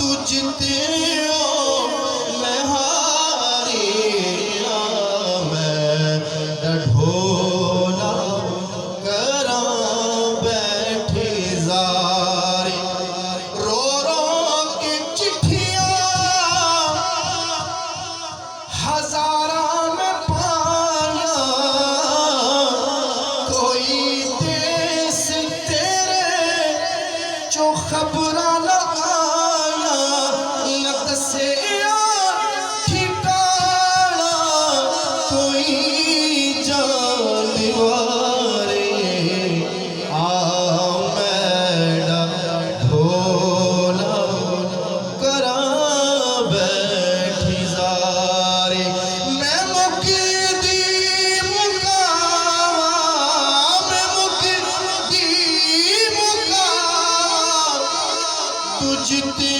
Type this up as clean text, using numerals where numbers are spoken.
तुझते मैं हारी मैं ढोला करा बैठी ज़ारी रो रो के चिट्ठियाँ हज़ारा में पाया कोई देश तेरे जो खबरा न आया न दसे ठिकाना कोई जानवारे मैडा ढोला करा बैठी ज़ारे मैं मुकदी मुकावा मैं मुकदी मुकावा तुझते